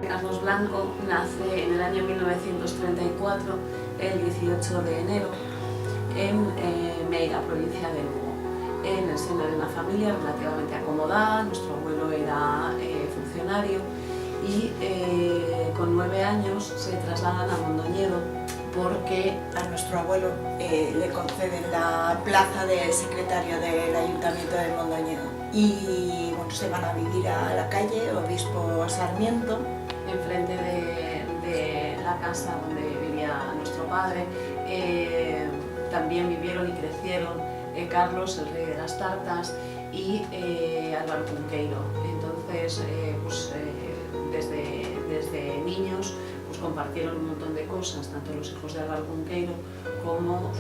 Carlos Blanco nace en el año 1934, el 18 de enero, en Meira, provincia de Lugo, en el seno de una familia relativamente acomodada. Nuestro abuelo era funcionario y con 9 años se trasladan a Mondoñedo porque a nuestro abuelo le conceden la plaza de secretario del Ayuntamiento de Mondoñedo y bueno, se van a vivir a la calle Obispo Sarmiento. Enfrente de la casa donde vivía nuestro padre también vivieron y crecieron Carlos, el rey de las tartas, y Álvaro Cunqueiro. Entonces, desde niños compartieron un montón de cosas, tanto los hijos de Álvaro Cunqueiro como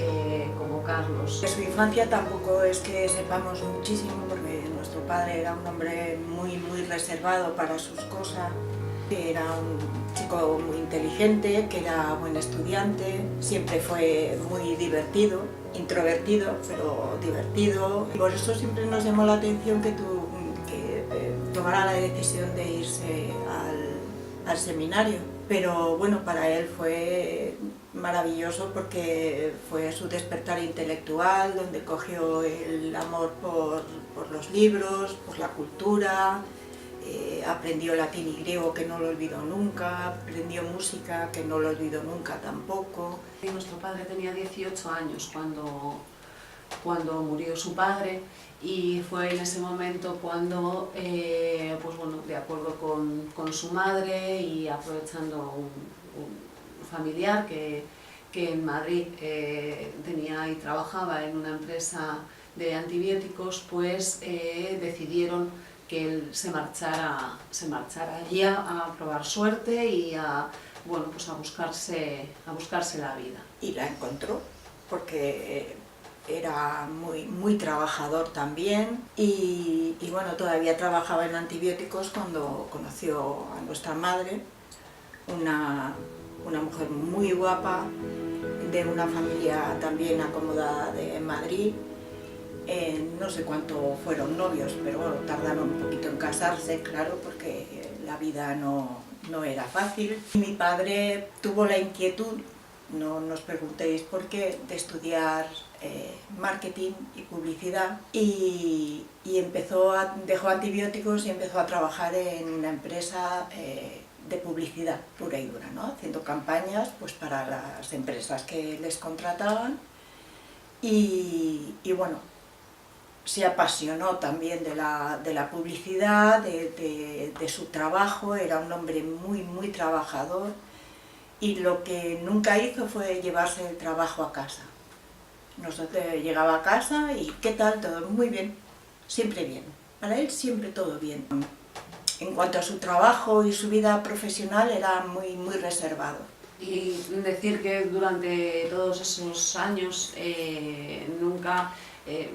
Carlos. De su infancia tampoco es que sepamos muchísimo, porque nuestro padre era un hombre muy reservado para sus cosas. Era un chico muy inteligente, que era buen estudiante, siempre fue muy divertido, introvertido, pero divertido. Y por eso siempre nos llamó la atención que tomara la decisión de irse al seminario. Pero bueno, para él fue maravilloso porque fue su despertar intelectual, donde cogió el amor por los libros, por la cultura. Aprendió latín y griego, que no lo olvidó nunca, aprendió música, que no lo olvidó nunca tampoco. Y nuestro padre tenía 18 años cuando murió su padre, y fue en ese momento cuando, de acuerdo con su madre y aprovechando un familiar que en Madrid tenía y trabajaba en una empresa de antibióticos, pues decidieron que él se marchara allí a probar suerte y a buscarse la vida. Y la encontró, porque era muy trabajador también y bueno, todavía trabajaba en antibióticos cuando conoció a nuestra madre, una mujer muy guapa, de una familia también acomodada de Madrid. No sé cuánto fueron novios, pero bueno, tardaron un poquito en casarse, claro, porque la vida no era fácil. Mi padre tuvo la inquietud, no nos preguntéis por qué, de estudiar marketing y publicidad y dejó antibióticos y empezó a trabajar en una empresa de publicidad pura y dura, ¿no? Haciendo campañas pues, para las empresas que les contrataban y bueno, se apasionó también de la publicidad, de su trabajo. Era un hombre muy trabajador y lo que nunca hizo fue llevarse el trabajo a casa. Nosotros llegaba a casa y ¿qué tal? Todo muy bien, siempre bien. Para él siempre todo bien. En cuanto a su trabajo y su vida profesional era muy reservado. Y decir que durante todos esos años nunca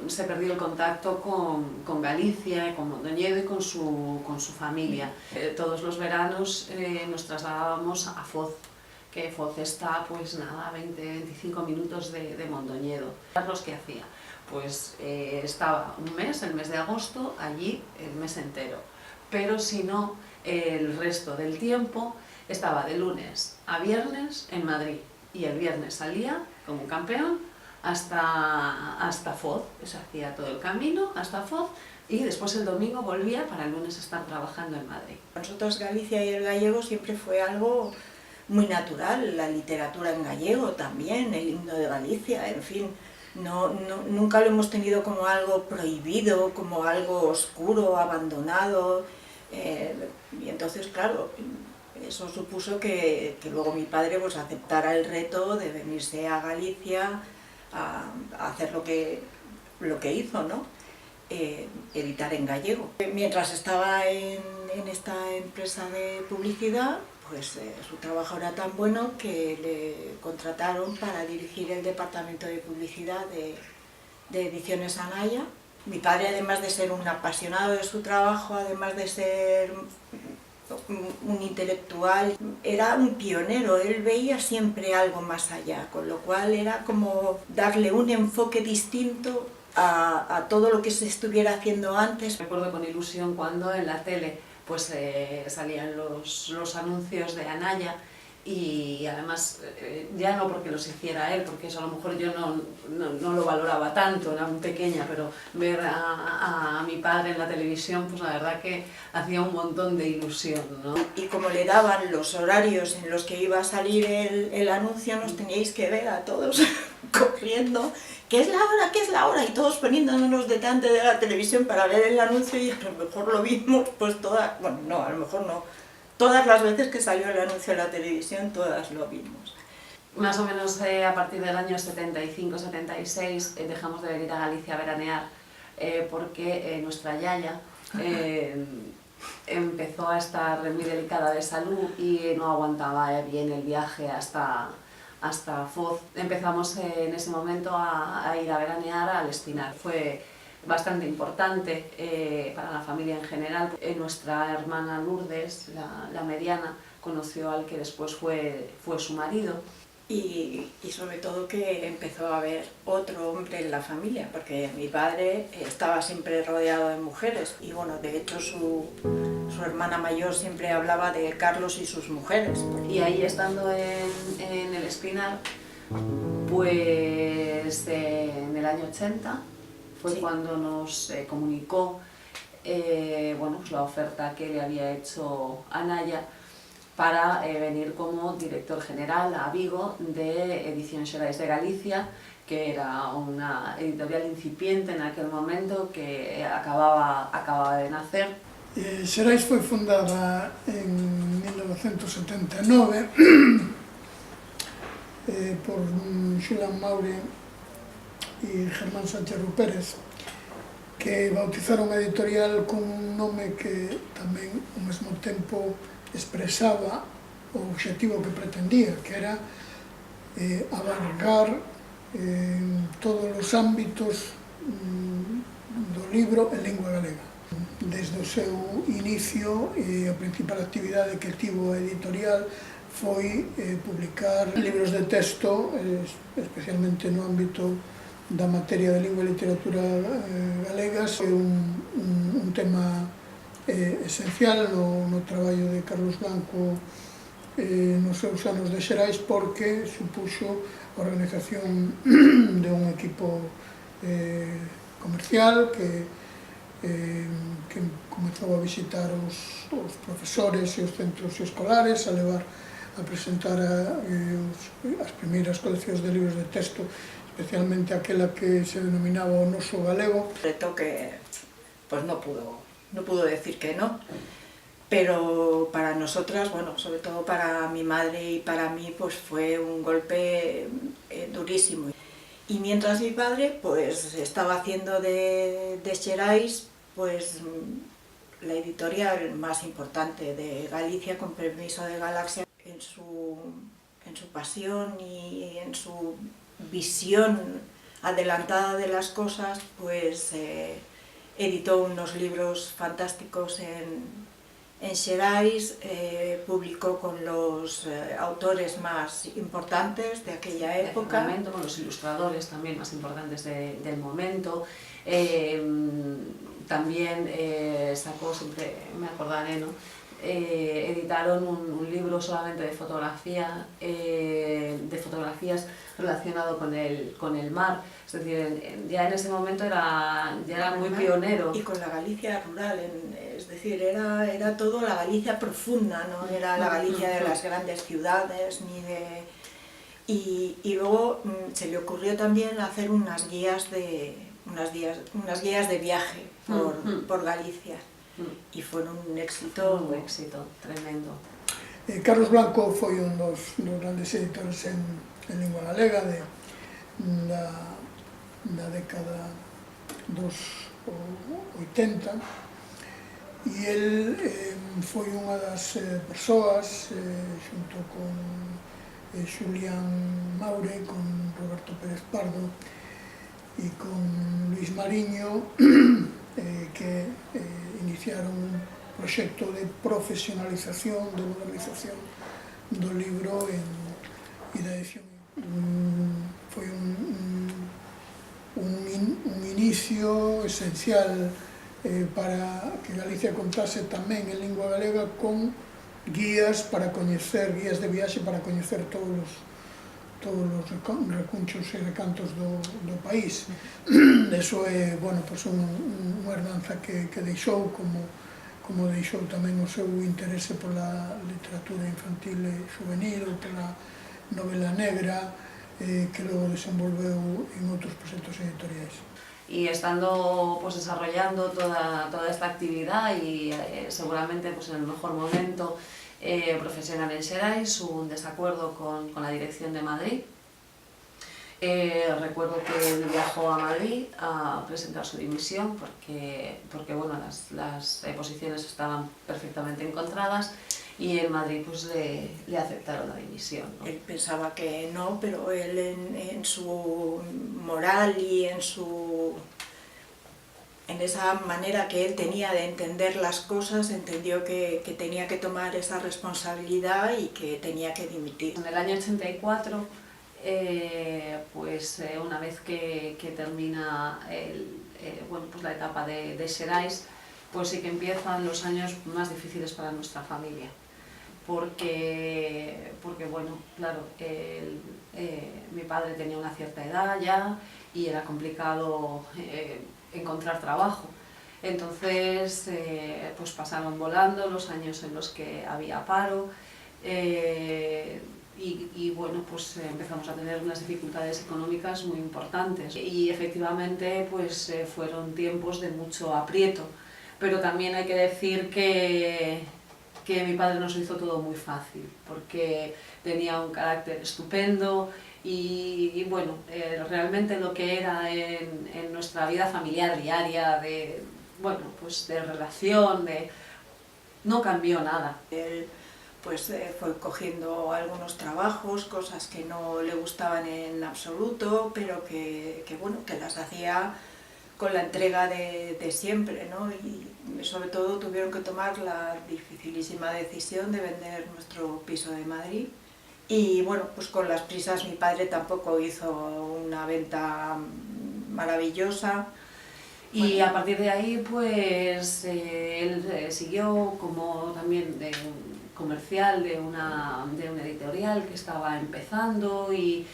se perdió el contacto con Galicia, con Mondoñedo y con su familia. Todos los veranos nos trasladábamos a Foz, que Foz está pues nada, a 20-25 minutos de Mondoñedo. Carlos, ¿qué hacía? Pues estaba un mes, el mes de agosto, allí el mes entero, pero si no, el resto del tiempo estaba de lunes a viernes en Madrid, y el viernes salía como un campeón hasta Foz, se hacía todo el camino hasta Foz, y después el domingo volvía para el lunes estar trabajando en Madrid. Para nosotros Galicia y el gallego siempre fue algo muy natural, la literatura en gallego también, el himno de Galicia, en fin, nunca lo hemos tenido como algo prohibido, como algo oscuro, abandonado, y entonces claro, eso supuso que luego mi padre pues aceptara el reto de venirse a Galicia a hacer lo que hizo, ¿no? Editar en gallego. Mientras estaba en esta empresa de publicidad, pues su trabajo era tan bueno que le contrataron para dirigir el departamento de publicidad de Ediciones Anaya. Mi padre, además de ser un apasionado de su trabajo, además de ser un intelectual, era un pionero. Él veía siempre algo más allá, con lo cual era como darle un enfoque distinto a todo lo que se estuviera haciendo antes. Recuerdo con ilusión cuando en la tele pues salían los anuncios de Anaya, y además ya no porque los hiciera él, porque eso a lo mejor yo no lo valoraba tanto, era muy pequeña, pero ver a mi padre en la televisión, pues la verdad que hacía un montón de ilusión, ¿no? Y como le daban los horarios en los que iba a salir el anuncio, nos teníais que ver a todos corriendo, ¿qué es la hora? ¿Qué es la hora? Y todos poniéndonos delante de la televisión para ver el anuncio, y a lo mejor lo vimos pues todas, bueno, no, a lo mejor no, todas las veces que salió el anuncio en la televisión, todas lo vimos. Más o menos a partir del año 75-76 dejamos de venir a Galicia a veranear, porque nuestra yaya empezó a estar muy delicada de salud y no aguantaba bien el viaje hasta Foz. Empezamos en ese momento a ir a veranear al Espinar. Fue bastante importante para la familia en general. Nuestra hermana Lourdes, la mediana, conoció al que después fue su marido. Y sobre todo que empezó a haber otro hombre en la familia, porque mi padre estaba siempre rodeado de mujeres, y bueno, de hecho su hermana mayor siempre hablaba de Carlos y sus mujeres. Y ahí, estando en el Espinar, pues en el año 80 fue cuando nos comunicó bueno, pues la oferta que le había hecho Anaya para venir como director general a Vigo de Edición Xerais de Galicia, que era una editorial incipiente en aquel momento, que acababa de nacer. Xerais foi fundada en 1979 por Xulián Maure e Germán Sánchez Rupérez, que bautizaron a editorial con un nome que tamén ao mesmo tempo expresaba o obxectivo que pretendía, que era abarcar todos os ámbitos do libro en lingua galega. Desde o seu inicio, a principal actividade que tivo a editorial foi publicar libros de texto, especialmente no ámbito da materia de lingua e literatura galegas. É un tema esencial no traballo de Carlos Blanco nos seus anos de Xerais, porque supuxo a organización de un equipo comercial que comezou a visitar os profesores e os centros escolares, a presentar as primeiras coleccións de libros de texto, especialmente aquela que se denominaba O Noso Galego. Reto que pues no pudo decir que no, pero para nosotras, bueno, sobre todo para mi madre y para mí, pues fue un golpe durísimo. Y mientras mi padre pues estaba haciendo de Xerais pues la editorial más importante de Galicia, con permiso de Galaxia, en su pasión y en su visión adelantada de las cosas, pues editó unos libros fantásticos en Xerais, publicó con los autores más importantes de aquella época. Momento, con los ilustradores también más importantes del momento. También sacó, siempre me acordaré, ¿no? Editaron un libro solamente de fotografías relacionado con el mar. Es decir, ya en ese momento ya era muy pionero. Y con la Galicia rural, es decir, era todo la Galicia profunda, no era la Galicia de las grandes ciudades, ni de... Y luego se le ocurrió también hacer unas guías de viaje por Galicia, y fueron un éxito Tremendo. Carlos Blanco foi un dos grandes editores en lingua galega da década dos 80, e el foi unha das persoas, xunto con Xulián Maure, con Roberto Pérez Pardo e con Luis Mariño, que iniciaron un proxecto de profesionalización, de modernización do libro e da edición. Foi un inicio esencial para que Galicia contase tamén en lingua galega con guías para coñecer, guías de viaxe para coñecer todos os recunchos e recantos do país. Eso é, bueno, pues unha herdanza que deixou, como deixou tamén o seu interese pola literatura infantil e juvenil, ou pola novela negra, que logo desenvolveu en outros proxectos editoriais. Y estando pues desarrollando toda esta actividad y seguramente pues en el mejor momento profesional en Xerais, hubo un desacuerdo con la dirección de Madrid. Recuerdo que él viajó a Madrid a presentar su dimisión porque bueno, las posiciones estaban perfectamente encontradas y en Madrid pues le aceptaron la dimisión, ¿no? Él pensaba que no, pero él en su moral y en esa manera que él tenía de entender las cosas, entendió que tenía que tomar esa responsabilidad y que tenía que dimitir. En el año 84, pues una vez que termina bueno, pues la etapa de Xerais, pues sí que empiezan los años más difíciles para nuestra familia. Porque bueno, claro, mi padre tenía una cierta edad ya y era complicado encontrar trabajo. Entonces, pues pasaron volando los años en los que había paro y bueno, pues empezamos a tener unas dificultades económicas muy importantes y efectivamente pues fueron tiempos de mucho aprieto, pero también hay que decir que mi padre nos hizo todo muy fácil, porque tenía un carácter estupendo y bueno, realmente lo que era en nuestra vida familiar diaria, bueno, pues de relación, no cambió nada. Él pues fue cogiendo algunos trabajos, cosas que no le gustaban en absoluto, pero que bueno, que las hacía con la entrega de siempre, ¿no? Y sobre todo tuvieron que tomar la dificilísima decisión de vender nuestro piso de Madrid. Y bueno, pues con las prisas mi padre tampoco hizo una venta maravillosa. Y bueno, a partir de ahí pues él siguió como también de un comercial de una editorial que estaba empezando y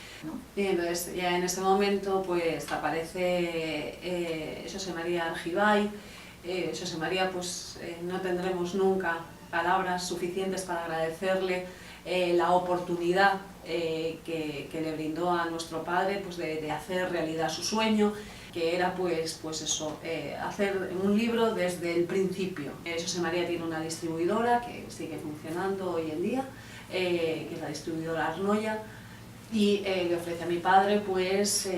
entonces ya en ese momento pues aparece Xosé María Argibay. Xosé María, pues no tendremos nunca palabras suficientes para agradecerle la oportunidad que le brindó a nuestro padre pues de hacer realidad su sueño, que era pues eso, hacer un libro desde el principio. Xosé María tiene una distribuidora que sigue funcionando hoy en día, que es la distribuidora Arnoya, y le ofrece a mi padre pues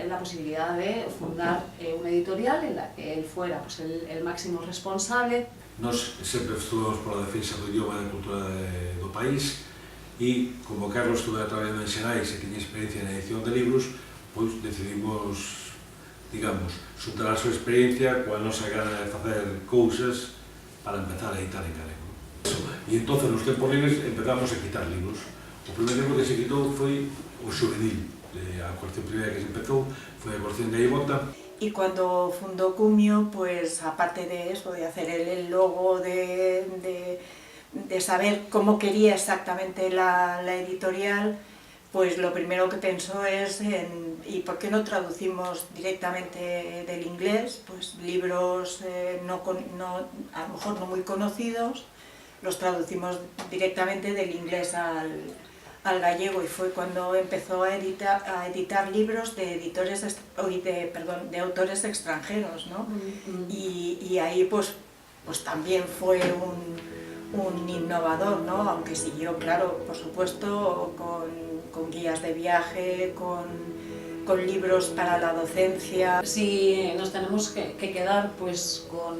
la posibilidad de fundar una editorial en la que él fuera pues el máximo responsable. Nos sempre estuvamos pola defensa do idioma e da cultura do país e, como Carlos estuve traballando en Xerais e tiña experiencia na edición de libros, pois decidimos, digamos, xuntar a súa experiencia coa nosa gana de facer cousas para empezar a editar en galego. E entón, nos tempos libres, empezamos a quitar libros. O primeiro libro que se quitou foi o xuvenil. A colección primeira que se empezou foi a colección de Gaivota. Y cuando fundó Cumio, pues aparte de eso, de hacer el logo, de saber cómo quería exactamente la editorial, pues lo primero que pensó es ¿y por qué no traducimos directamente del inglés? Pues libros a lo mejor no muy conocidos, los traducimos directamente del inglés al gallego, y fue cuando empezó a editar libros de autores extranjeros, ¿no? Y ahí pues también fue un innovador, ¿no? Aunque siguió, claro, por supuesto, con guías de viaje, con libros para la docencia. Si nos tenemos que quedar pues con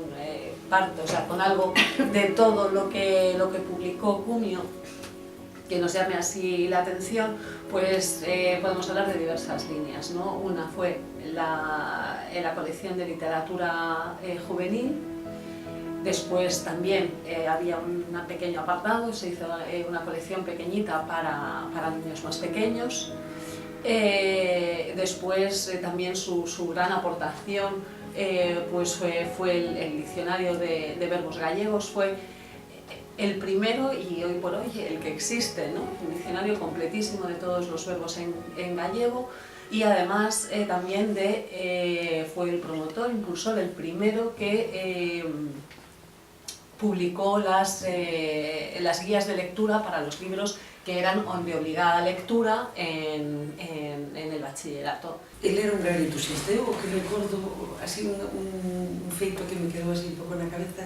parte, o sea, con algo de todo lo que publicó Cumio, que nos llame así la atención, pues podemos hablar de diversas líneas, ¿no? Una fue la colección de literatura juvenil. Después también había un pequeño apartado, se hizo una colección pequeñita para niños más pequeños. Después también su gran aportación pues fue el diccionario de verbos gallegos, fue el primero y hoy por hoy el que existe, ¿no? Un diccionario completísimo de todos los verbos en gallego, y además también fue el promotor, impulsor, el primero que publicó las guías de lectura para los libros que eran de obligada lectura en el bachillerato. Él era un gran entusiasta. Eu o que recordo, así un feito que me quedou así un pouco na cabeza,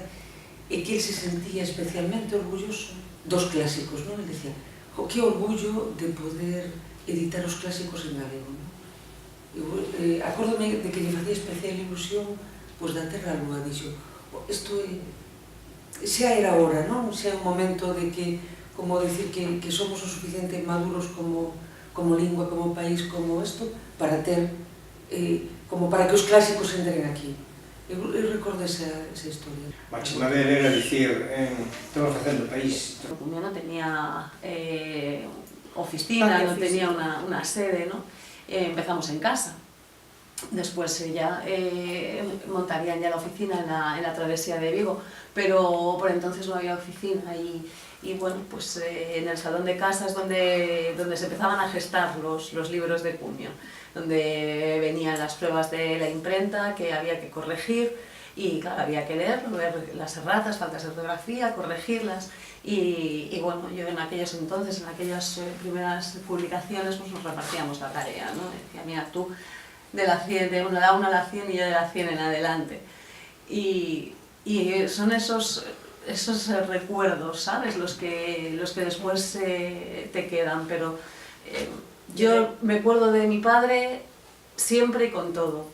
é que él se sentía especialmente orgulloso dos clásicos, non? Él decía, que orgullo de poder editar os clásicos en galego, non? Acórdome de que lle facía especial ilusión pois da Terra a Lúa, dixo, isto xa era hora, non? Xa é un momento de que, como decir que somos o suficiente maduros como lingua, como país, como isto, para ter, como para que os clásicos entren aquí. Eu recordo esa historia. Máxima dele era dicir, estamos facendo país. Cumio no tenía oficina, no tenía una sede, ¿no? Empezamos en casa. Después ya montarían ya la oficina en la travesía de Vigo, pero por entonces no había oficina y bueno, pues en el salón de casa es donde se empezaban a gestar los libros de Cumio, donde venían las pruebas de la imprenta que había que corregir y claro, había que leer las erratas, faltas de ortografía, corregirlas y bueno, yo en aquellos entonces, en aquellas primeras publicaciones, pues nos repartíamos la tarea, ¿no? Decía, mira, tú de la 100, la 1 a la 100 y yo de la 100 en adelante. Y son esos recuerdos, ¿sabes? Los que después te quedan, pero yo me acuerdo de mi padre siempre y con todo,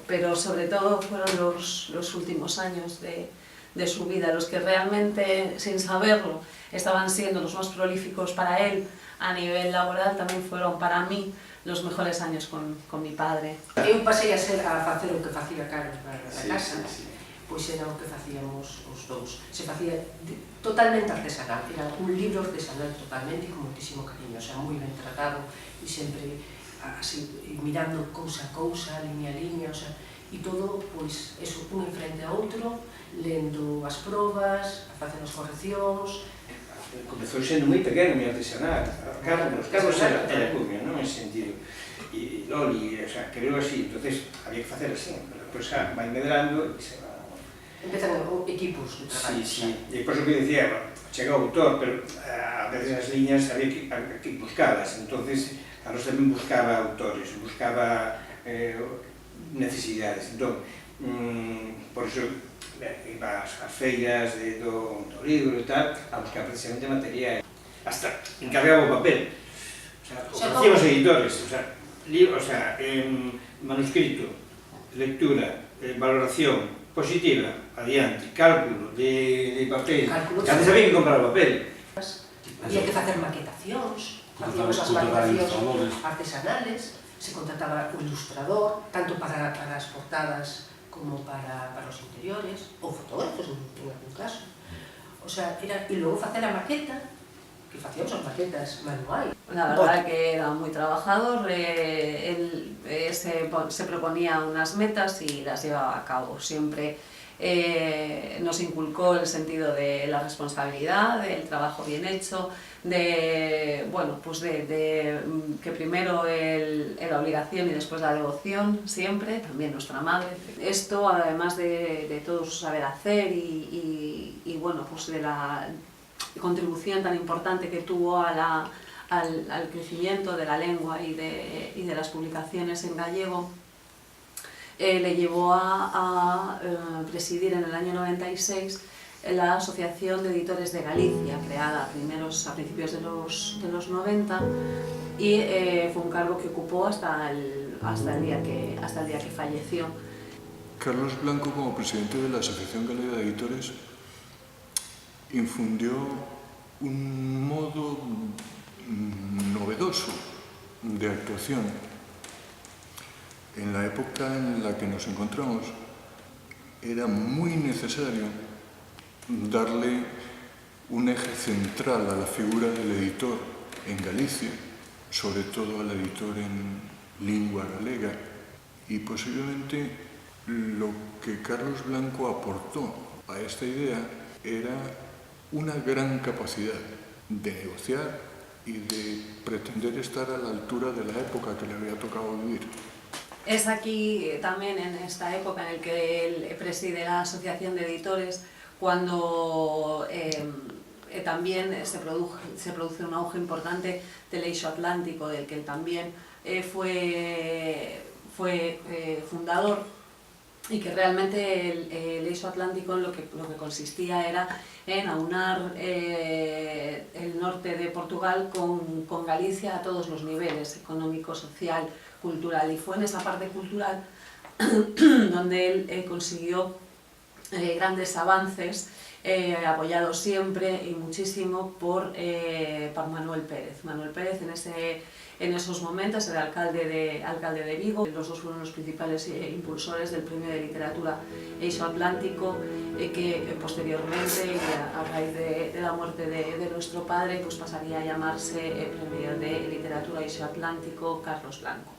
pero sobre todo fueron los últimos años de su vida, los que realmente, sin saberlo, estaban siendo los más prolíficos para él a nivel laboral, también fueron para mí los mejores años con mi padre. Eu pasei a facer o que facía Carlos na casa, pois era o que facíamos os dous. Se facía totalmente artesanal, era un libro artesanal totalmente e con moitísimo cariño, o sea, moi ben tratado e sempre así, mirando cousa a cousa, liña a liña, o sea, e todo, pois, eso, un enfrente a outro, lendo as probas, facendo as correccións. Comezou sendo moi pequeno, moi artesanal. Carlos era Cumio, non? En sentido. E Loli, o sea, creo así, entonces había que facer así, pero depois vai medrando e se va... Empezan equipos de traballo. Sí. E por eso que dicía, chega o autor, pero a veces as liñas había que buscalas, entonces Carlos tamén buscaba autores, buscaba necesidades, entón, por iso iba ás feiras do libro e tal, a buscar precisamente material. Hasta encargaba o papel. O sea, o facían os editores, o sea, manuscrito, lectura, valoración positiva, adiante, cálculo de papel. Antes había que comprar o papel. Había que facer maquetacións, facíamos as maquetacións artesanales, se contrataba un ilustrador, tanto para as portadas como para os interiores, ou fotógrafos en algún caso. O sea, e logo facer a maqueta, que facíamos as maquetas manuais. La verdad que era muy trabajador, él se proponía unas metas y las llevaba a cabo. Siempre nos inculcó el sentido de la responsabilidad, del trabajo bien hecho, de que primero la obligación y después la devoción, siempre, también nuestra madre. Esto, además de todo su saber hacer y bueno, pues de la contribución tan importante que tuvo al crecimiento de la lengua y de las publicaciones en gallego, le llevó a presidir en el año 96 la Asociación de Editores de Galicia, creada a principios de los 90, y fue un cargo que ocupó hasta el día que falleció. Carlos Blanco, como presidente de la Asociación Galega de Editores, infundió un modo novedoso de actuación. En la época en la que nos encontramos era muy necesario darle un eje central a la figura del editor en Galicia, sobre todo al editor en lingua galega, y posiblemente Lo que Carlos Blanco aportó a esta idea era una gran capacidad de negociar y de pretender estar a la altura de la época que le había tocado vivir. Es aquí también, en esta época en la que él preside la Asociación de Editores, cuando también se produce un auge importante del Eixo Atlántico, del que él también fue fundador, y que realmente el Eixo Atlántico lo que consistía era en aunar el norte de Portugal con Galicia a todos los niveles, económico, social, cultural, y fue en esa parte cultural donde él consiguió grandes avances, apoyado siempre y muchísimo por Manuel Pérez. Manuel Pérez en esos momentos era alcalde de Vigo. Los dos fueron los principales impulsores del Premio de Literatura Eixo Atlántico, que posteriormente, y a raíz de la muerte de nuestro padre, pues pasaría a llamarse el Premio de Literatura Eixo Atlántico Carlos Blanco.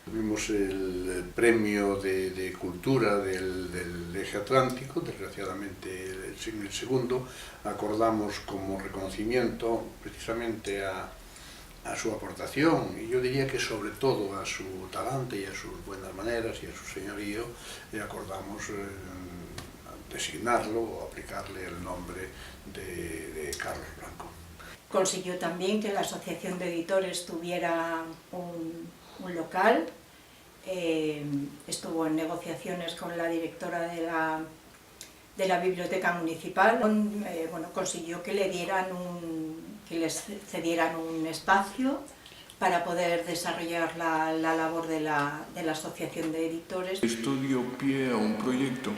Tuvimos el premio de cultura del Eje Atlántico, desgraciadamente en el segundo, acordamos como reconocimiento precisamente a su aportación, y yo diría que sobre todo a su talante y a sus buenas maneras y a su señorío, acordamos designarlo o aplicarle el nombre de Carlos Blanco. Consiguió también que la Asociación de Editores tuviera un local, estuvo en negociaciones con la directora de la biblioteca municipal, consiguió que les cedieran un espacio para poder desarrollar la labor de la Asociación de Editores. Esto dio pie a un proyecto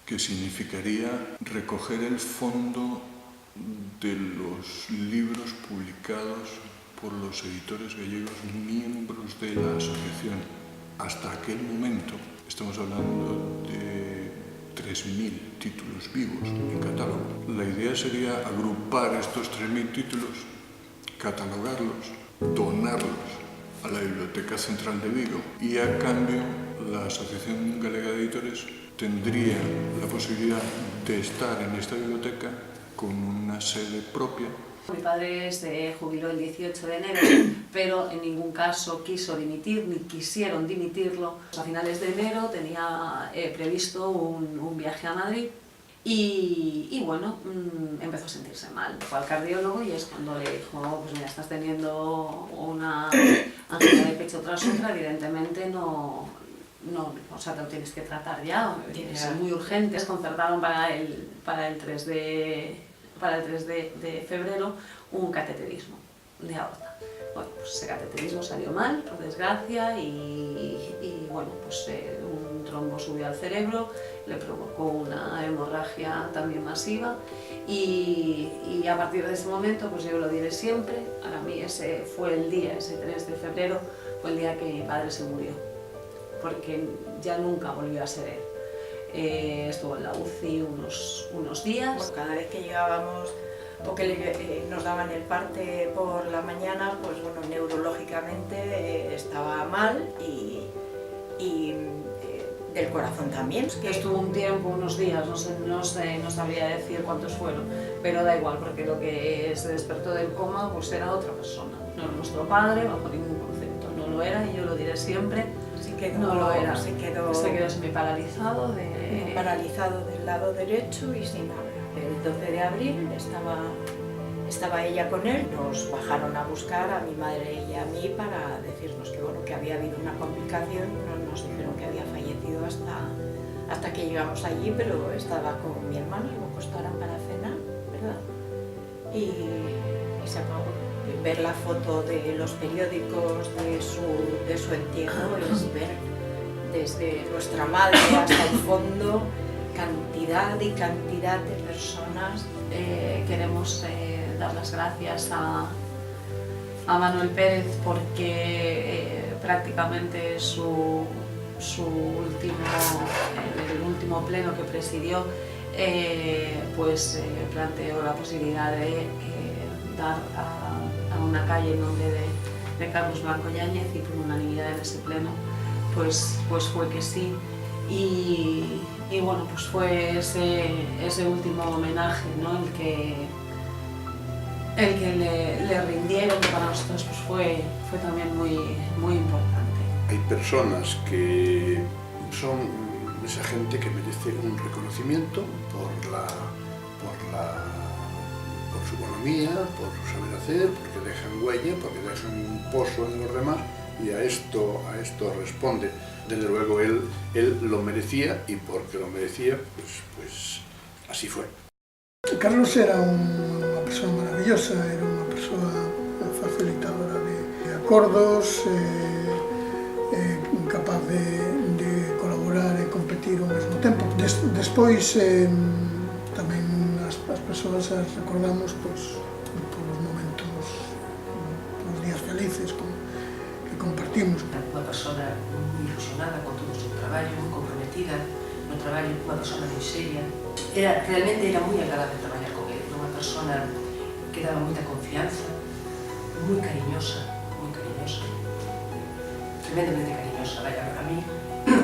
que significaría recoger el fondo de los libros publicados por los editores gallegos miembros de la asociación. Hasta aquel momento, estamos hablando de 3.000 títulos vivos en catálogo. La idea sería agrupar estos 3.000 títulos, catalogarlos, donarlos a la Biblioteca Central de Vigo, y a cambio la Asociación Galega de Editores tendría la posibilidad de estar en esta biblioteca con una sede propia. Mi padre se jubiló el 18 de enero, pero en ningún caso quiso dimitir, ni quisieron dimitirlo. A finales de enero tenía previsto un viaje a Madrid y bueno, empezó a sentirse mal. Fue al cardiólogo y es cuando le dijo, pues mira, estás teniendo una angina de pecho tras otra, evidentemente o sea, te lo tienes que tratar ya, es muy urgente. Concertaron para el 3 de febrero un cateterismo de aorta. Bueno, pues ese cateterismo salió mal, por desgracia, y bueno, pues un trombo subió al cerebro, le provocó una hemorragia también masiva, y a partir de ese momento, pues yo lo diré siempre, para mí ese fue el día, ese 3 de febrero, fue el día que mi padre se murió, porque ya nunca volvió a ser él. Estuvo en la UCI unos días. Cada vez que llegábamos o que nos daban el parte por la mañana, pues bueno, neurológicamente estaba mal y del corazón también. Estuvo un tiempo, unos días, no sabría decir cuántos fueron, pero da igual, porque lo que se despertó del coma pues era otra persona, no era nuestro padre bajo ningún concepto, no lo era, y yo lo diré siempre. No lo era, se quedó semi-paralizado paralizado del lado derecho y sin habla. El 12 de abril estaba ella con él, nos bajaron a buscar a mi madre y a mí para decirnos que, bueno, que había habido una complicación, no nos dijeron que había fallecido hasta que llegamos allí, pero estaba con mi hermano, lo acostaron para cenar, ¿verdad? Y se acabó. Ver la foto de los periódicos de su entierro es ver desde nuestra madre hasta el fondo cantidad y cantidad de personas. Queremos dar las gracias a Manuel Pérez porque prácticamente el último pleno que presidió planteó la posibilidad de dar a una calle en nombre de Carlos Blanco Yáñez, y por unanimidad en ese pleno pues fue que sí, y bueno, pues fue ese último homenaje, ¿no? el que le rindieron, que para nosotros pues fue también muy importante. Hay personas que son esa gente que merece un reconocimiento por su economía, por su saber hacer, porque dejan huella, porque dejan un pozo en los demás, y a esto responde. Desde luego él lo merecía, y porque lo merecía, pues así fue. Carlos era una persona maravillosa, era una persona facilitadora de acordos, capaz de colaborar e competir ao mesmo tempo. Despois tamén as persoas as recordamos polos momentos, polos días felices que compartimos. Unha persona moi ilusionada con todo o seu traballo, moi comprometida no traballo, unha persona moi seria. Realmente era moi agradable traballar con ele, unha persona que daba moita confianza, moi cariñosa, tremendamente cariñosa. Vaya, a mí,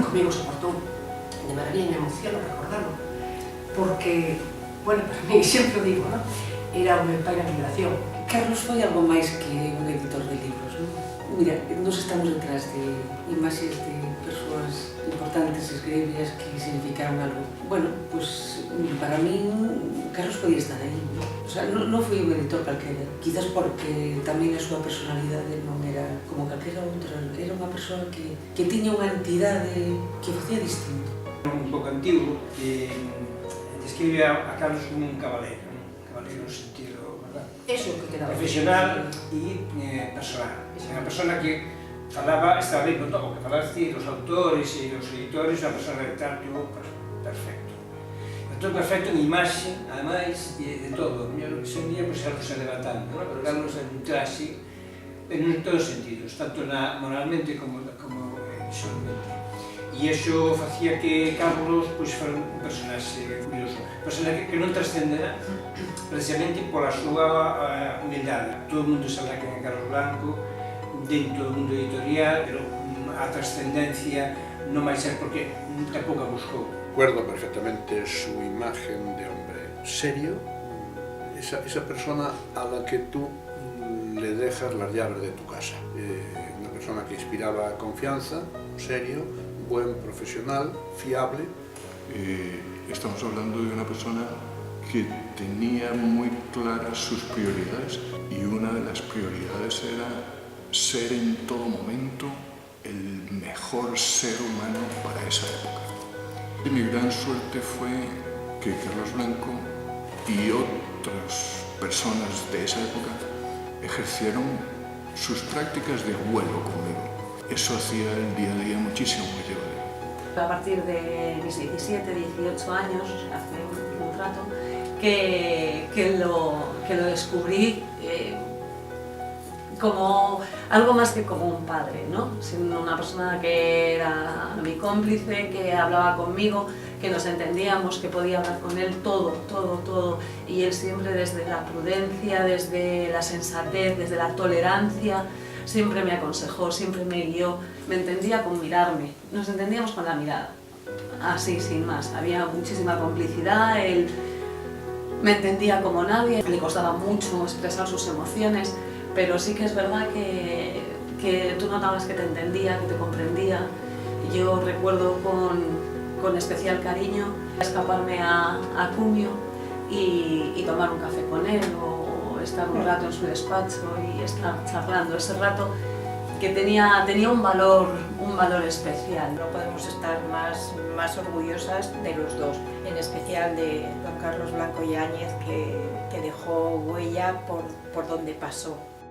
comigo se portou de maravilla, me emociono recordarlo, porque, bueno, para mí, sempre o digo, ¿no? Era un pai na migración. Carlos foi algo máis que un editor de libros, non? Mira, nos estamos detrás de imaxes de persoas importantes, escribias, que significaron algo. Bueno, pues para mí Carlos podía estar aí, ¿no? O sea, non foi un editor calquera, quizás porque tamén a súa personalidade non era como calquera outra, era unha persoa que tiña unha entidade que facía distinto. Un pouco antigo, que describe a Carlos como un caballero no sentido, verdad? Eso que quedaba Profesional e personal. Unha persona que estaba ben con todo, que falaste dos autores e dos editores, unha persona de trato perfecto. Todo perfecto en imaxe, ademais, de todo. Mira, se un día pues, Carlos se levantando, ¿no? Pero Carlos en un traxe, en todos os sentidos, tanto moralmente como visualmente. E iso facía que Carlos pues, fora un personaxe curioso, que non trascendera precisamente pola súa humildade. Todo o mundo sabrá que é Carlos Blanco, dentro do mundo editorial, pero a trascendencia non vai ser porque tampouco a buscou. Recuerdo perfectamente su imagen de hombre serio, esa persona a la que tú le dejas las llaves de tu casa. Una persona que inspiraba confianza, serio, buen profesional, fiable. Estamos hablando de una persona que tenía muy claras sus prioridades, y una de las prioridades era ser en todo momento el mejor ser humano para esa época. Y mi gran suerte fue que Carlos Blanco y otras personas de esa época ejercieron sus prácticas de vuelo conmigo. Eso hacía el día a día muchísimo más llevadero. A partir de mis 17, 18 años, hace un rato, que lo descubrí como algo más que como un padre, ¿no? Sino una persona que era mi cómplice, que hablaba conmigo, que nos entendíamos, que podía hablar con él todo. Y él siempre desde la prudencia, desde la sensatez, desde la tolerancia, siempre me aconsejó, siempre me guió, me entendía con mirarme, nos entendíamos con la mirada, así, sin más. Había muchísima complicidad, él me entendía como nadie, le costaba mucho expresar sus emociones, pero sí que es verdad que tú notabas que te entendía, que te comprendía. Yo recuerdo con especial cariño escaparme a Cumio y tomar un café con él, o estar un rato en su despacho y estar charlando. Ese rato que tenía un valor especial. No podemos estar más orgullosas de los dos, en especial de don Carlos Blanco Yáñez, que dejó huella por donde pasó.